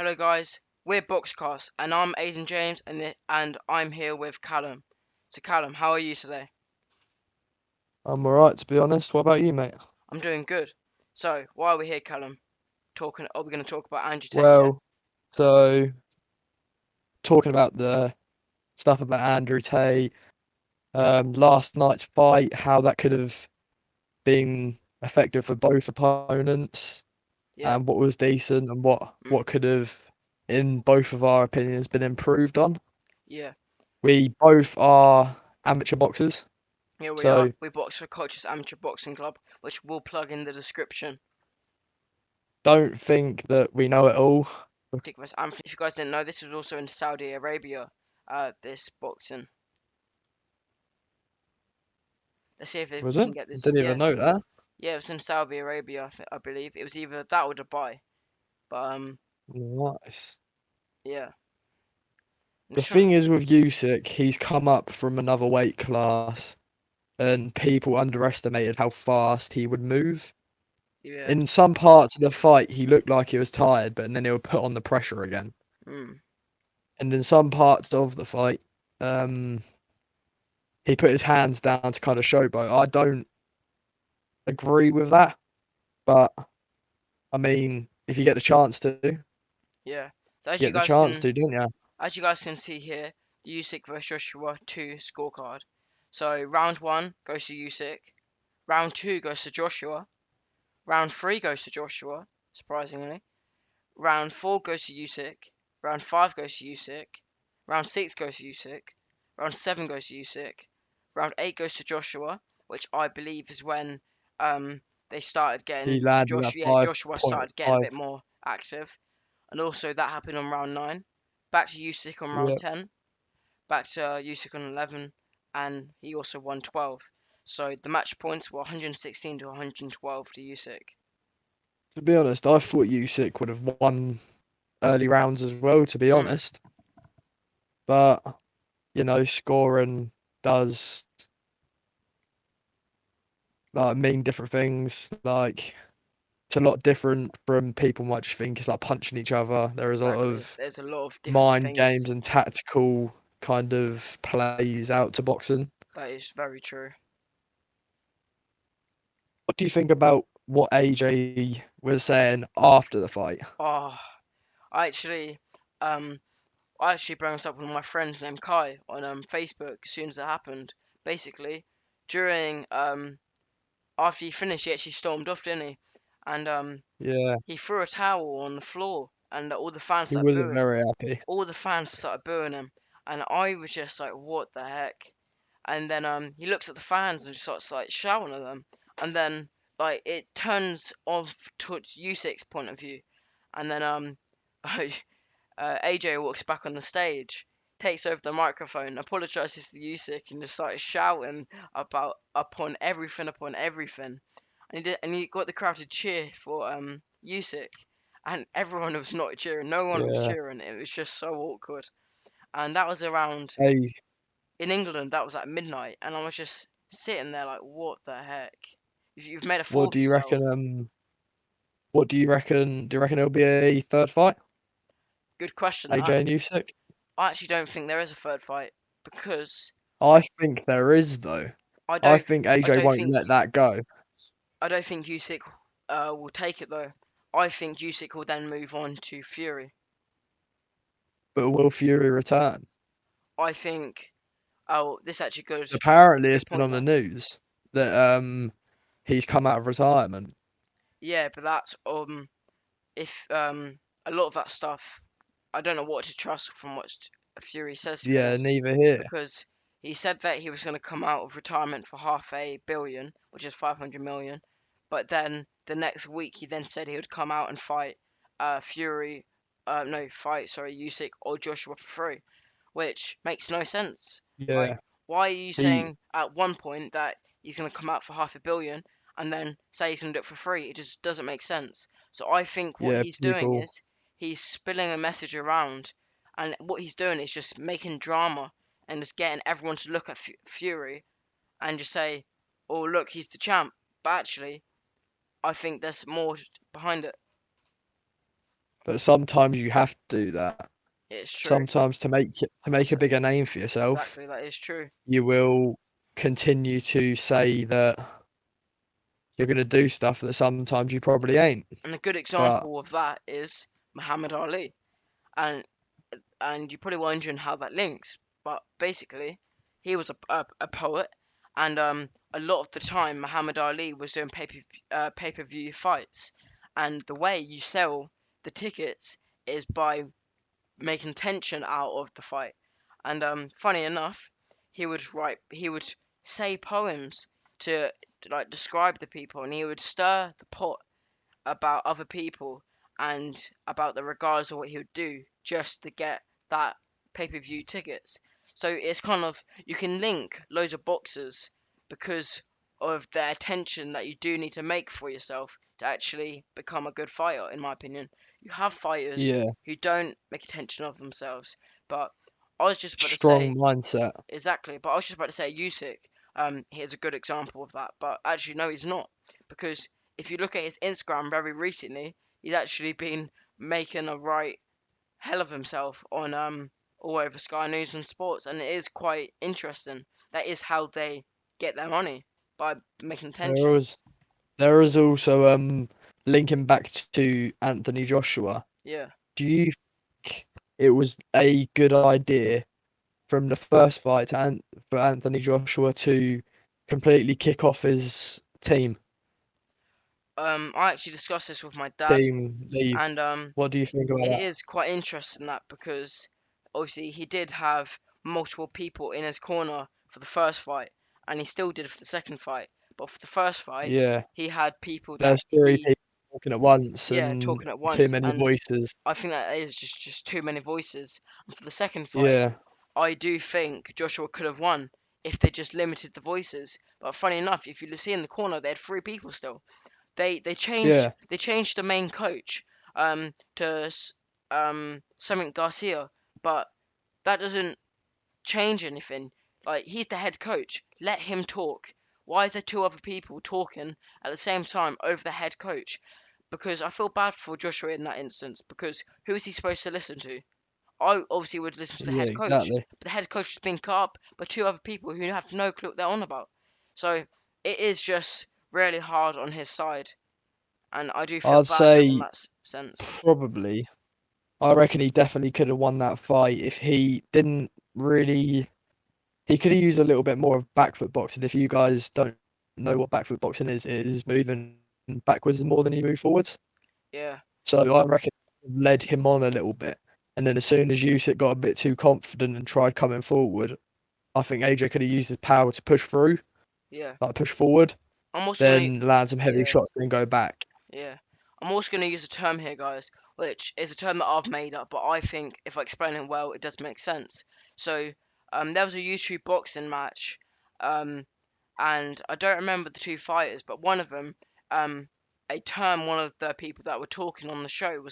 Hello guys, we're BOXCAST and I'm Aiden James and I'm here with Callum. So Callum, how are you today? I'm alright, to be honest. What about you, mate? I'm doing good. So why are we here, Callum? We're going to talk about Andrew Tate, yeah? Well, so talking about the stuff about Andrew Tate, last night's fight, how that could have been effective for both opponents, Yeah. and what was decent and what Mm, what could have, in both of our opinions, been improved on. yeah. We both are amateur boxers, Here we are. so We box for Coach's Amateur Boxing Club, which we'll plug in the description. don't think that we know it all. If you guys didn't know, this was also in Saudi Arabia, this boxing. Let's see if Was we it? can get I this. didn't even Yeah. know that. Yeah, it was in Saudi Arabia, I believe. It was either that or Dubai. But Nice. yeah. I'm The just trying to. thing is with Usyk, he's come up from another weight class and people underestimated how fast he would move. Yeah. In some parts of the fight, he looked like he was tired, but then he would put on the pressure again. Mm. And in some parts of the fight, um, he put his hands down to kind of showboat. I don't agree with that, but I mean, if you get the chance to, you Yeah. So get the chance to, don't you? as you guys can see here, the Usyk vs Joshua 2 scorecard. So round 1 goes to Usyk, round 2 goes to Joshua, round 3 goes to Joshua, surprisingly. Round 4 goes to Usyk, round 5 goes to Usyk, round 6 goes to Usyk, round 7 goes to Usyk, round 8 goes to Joshua, which I believe is when they started He getting landed that Joshua started getting a 5.5. bit more active. And also that happened on round 9. Back to Usyk on round Yeah. 10. Back to Usyk on 11. And he also won 12. So the match points were 116 to 112 to Usyk. To be honest, I thought Usyk would have won early rounds as well, to be Mm, honest. But, scoring does mean different things. Like, it's a lot different from people might just think it's like punching each other. There is a lot exactly. of There's a lot of different mind things. games and tactical kind of plays out to boxing. That is very true. What do you think about what AJ was saying after the fight? Oh, I actually, um, I actually brought this up with my friends named Kai on Facebook as soon as it happened. Basically, during after he finished, he actually stormed off, didn't he? And Yeah, he threw a towel on the floor, and all the fans he started wasn't booing. very happy. All the fans started booing him, and I was just like, "What the heck?" And then he looks at the fans and starts like shouting at them, and then like it turns off towards Usyk's point of view, and then AJ walks back on the stage, takes over the microphone, apologizes to Usyk, and just starts shouting about upon everything, and he got the crowd to cheer for Usyk, and everyone was not cheering, no one was Yeah, cheering. It was just so awkward, and that was around hey, in England. That was at midnight, and I was just sitting there like, what the heck? You've made a fool what of do you yourself. reckon? What do you reckon? Do you reckon it'll be a third fight, Good question. AJ and Usyk? I actually don't think there is a third fight because I think there is though. I I don't think I AJ don't won't think let that go. I don't think Usyk will take it though. I think Usyk will then move on to Fury. But will Fury return? I think. Oh, this actually Apparently, good it's been point on the there. news that he's come out of retirement. Yeah, but that's if a lot of that stuff I don't know what to trust from what Fury says, to be Yeah, honest, neither here. because he said that he was going to come out of retirement for 500 million, which is 500 million, but then the next week he then said he would come out and fight Fury, no, fight, sorry, Usyk or Joshua for free, which makes no sense. Like, Yeah, why are you he saying at one point that he's going to come out for 500 million and then say he's going to do it for free? It just doesn't make sense. So I think what yeah he's doing people is he's spilling a message around, and what he's doing is just making drama and just getting everyone to look at Fury and just say, "Oh, look, he's the champ." But actually, I think there's more behind it. but sometimes you have to do that. It's true. Sometimes to make a bigger name for yourself, Exactly, that is true. you will continue to say that you're going to do stuff that sometimes you probably ain't. And a good But example of that is Muhammad Ali. And you're probably wondering how that links, but basically, he was a poet, and a lot of the time, Muhammad Ali was doing pay-per-view fights, and the way you sell the tickets is by making tension out of the fight. And funny enough, he would say poems to like describe the people, and he would stir the pot about other people and about the regards of what he would do just to get that pay-per-view tickets. So it's kind of you can link loads of boxers because of the attention that you do need to make for yourself to actually become a good fighter, in my opinion. You have fighters yeah, who don't make attention of themselves, but I was just about to say strong mindset. exactly, but I was just about to say Usyk, here's a good example of that, but actually no, he's not, because if you look at his Instagram very recently, he's actually been making a right hell of himself on all over Sky News and Sports, and it is quite interesting. That is how they get their money by making There attention. was there is also linking back to Anthony Joshua. Yeah. Do you think it was a good idea from the first fight for Anthony Joshua to completely kick off his I actually discussed this with my dad, team leave? and What do you think about it that? is quite interesting that because obviously he did have multiple people in his corner for the first fight, and he still did for the second fight. But for the first fight, Yeah, he had people that there's three he, people talking at once yeah, and talking at too once, many and voices. I think that is just too many voices. And for the second fight, Yeah, I do think Joshua could have won if they just limited the voices. But funny enough, if you see in the corner, they had three people still. yeah. They changed the main coach to something Garcia, but that doesn't change anything. Like he's the head coach, let him talk. Why is there two other people talking at the same time over the head coach? Because I feel bad for Joshua in that instance. Because who is he supposed to listen to? I obviously would listen to the Yeah, head coach, exactly. but the head coach is being cut up by two other people who have no clue what they're on about. So it is just really hard on his side, and I do feel I'd bad for him in say that sense. probably. I reckon he definitely could have won that fight if he didn't really. He could have used a little bit more of back foot boxing. If you guys don't know what back foot boxing is, it is moving backwards more than you move forwards. Yeah, So I reckon it led him on a little bit. And then as soon as Usyk got a bit too confident and tried coming forward, I think AJ could have used his power to push through, yeah. like push forward, I'm also gonna, then land some heavy yeah, shots and go back. yeah. I'm also gonna use a term here, guys, which is a term that I've made up, but I think if I explain it well, it does make sense. So, there was a YouTube boxing match, um, and I don't remember the two fighters, but one of them, um, a term one of the people that were talking on the show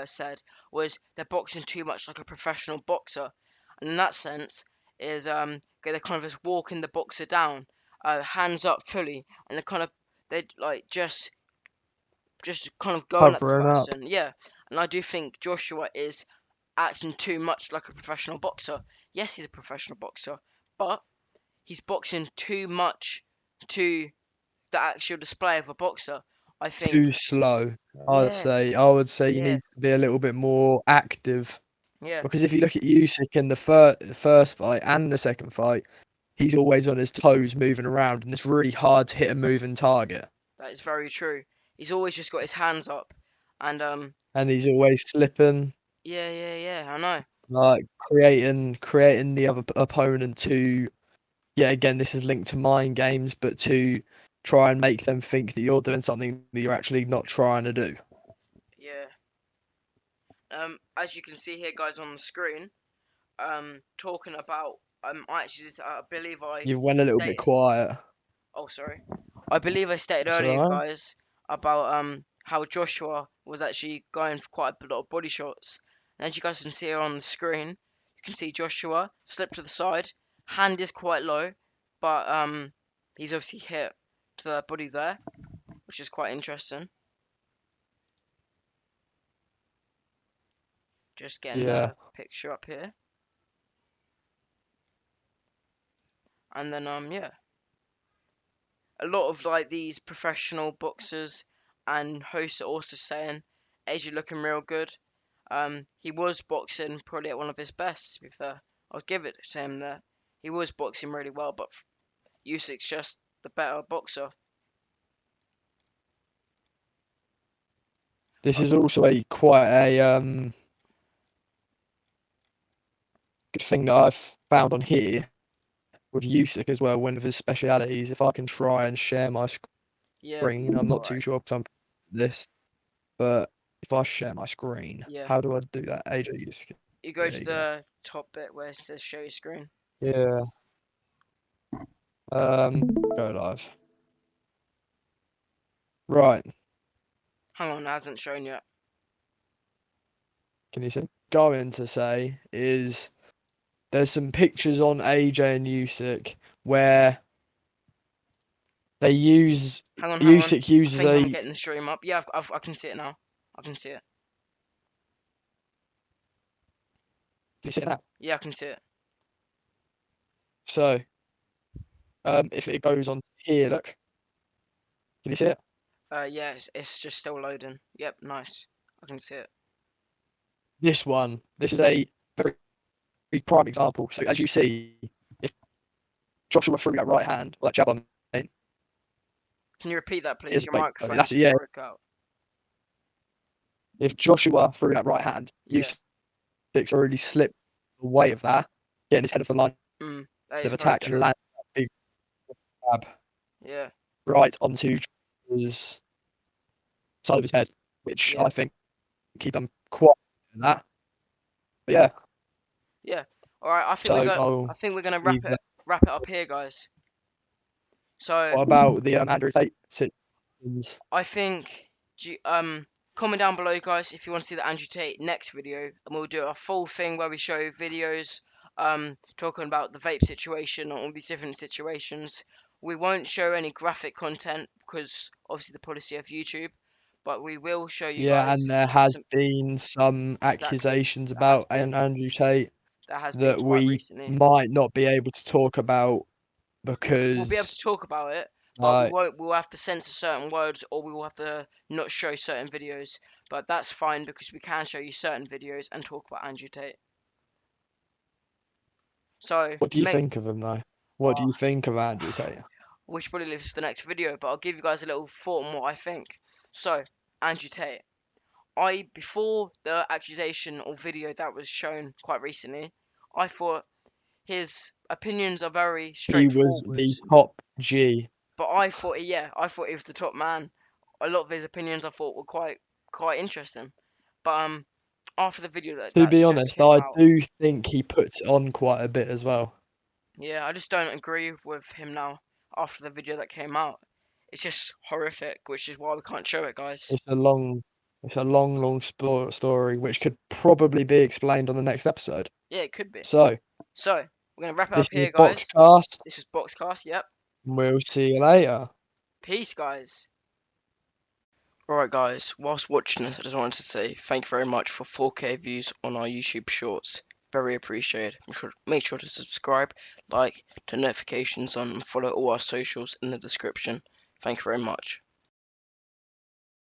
said was they're boxing too much like a professional boxer, and in that sense is they're kind of just walking the boxer down, hands up fully, and they like just kind of going at the Covering up. person, yeah. And I do think Joshua is acting too much like a professional boxer. Yes, he's a professional boxer, but he's boxing too much to the actual display of a boxer. I think, Too slow. yeah, I would say he yeah, needs to be a little bit more active. yeah, Because if you look at Usyk in the first fight and the second fight, he's always on his toes moving around and it's really hard to hit a moving target. that is very true. He's always just got his hands up, and And he's always slipping, yeah, yeah, yeah, I know, like creating the other opponent to, yeah, again, this is linked to mind games, but to try and make them think that you're doing something that you're actually not trying to do. yeah. As you can see here, guys, on the screen, talking about, I believe I You went a little bit stated. quiet. Oh, sorry. I believe I stated That's earlier, alright. guys, about how Joshua was actually going for quite a lot of body shots. And as you guys can see here on the screen, you can see Joshua slip to the side. Hand is quite low, but he's obviously hit to the body there, which is quite interesting. Just getting Yeah. the picture up here. And then yeah. A lot of like these professional boxers and hosts are also saying AJ looking real good. He was boxing probably at one of his best, to be fair. I'll give it to him there. He was boxing really well, but Usyk's just the better boxer. This is also a quite a good thing that I've found on here with Usyk as well. One of his specialities. If I can try and share my Yeah, screen, I'm not too alright. sure because I'm this, but if I share my screen, Yeah. how do I do that? AJ Usyk. You go There to you go. the top bit where it says show your screen. Yeah. Go live. Right. Hang on, it hasn't shown yet. Can you see? Going to say is there's some pictures on AJ and Usyk where they use Hang on. Usyk I uses think I'm a. getting the stream up. Yeah, I can see it now. I can see it. Can you see it now? Yeah, I can see it. So if it goes on here, look, can you see it? Yeah, it's just still loading. Yep, nice. I can see it. This one, this is a very prime example. So as you see, if Joshua threw that right hand, or that jab, I mean, Can you repeat that, please? is Your wait, microphone that's it. Yeah, broke out. if Joshua threw that right hand, Yeah. Usyk's already slipped the way of that, getting his head off the line That of is very attack and true. land that big jab Yeah. right onto Joshua's side of his head, which Yeah. I think he done quite in that. But yeah, Yeah. All right. so I'll I think we're gonna leave that. wrap it up here, guys. So What about the Andrew Tate situations? I think comment down below, guys, if you want to see the Andrew Tate next video, and we'll do a full thing where we show videos talking about the vape situation and all these different situations. We won't show any graphic content because obviously the policy of YouTube, but we will show you Yeah, guys and there has some been some exactly accusations about Andrew Tate that has been that quite we recently. might not be able to talk about We'll be able because, to talk about it, but we like, won't. We'll have to censor certain words, or we will have to not show certain videos. But that's fine because we can show you certain videos and talk about Andrew Tate. So, what do you think of him though? What do uh, you think of Andrew Tate? we should probably leave this to the next video, but I'll give you guys a little thought on what I think. So, Andrew Tate. Before the accusation or video that was shown quite recently, I thought his opinions are very He was straightforward. the top G. But yeah, I thought he was the top man. A lot of his opinions I thought were quite interesting. But after the video To be that honest, came I out, do think he puts it on quite a bit as well. yeah, I just don't agree with him now. After the video that came out, it's just horrific, which is why we can't show it, guys. It's a long, long story which could probably be explained on the next episode. Yeah, it could be. So So we're gonna wrap it this up is here, guys. BOXCAST. This was BoxCast. Yep. We'll see you later. Peace, guys. Alright, guys. Whilst watching this, I just wanted to say thank you very much for 4K views on our YouTube Shorts. Very appreciated. Make sure to subscribe, like, turn notifications on, and follow all our socials in the description. Thank you very much.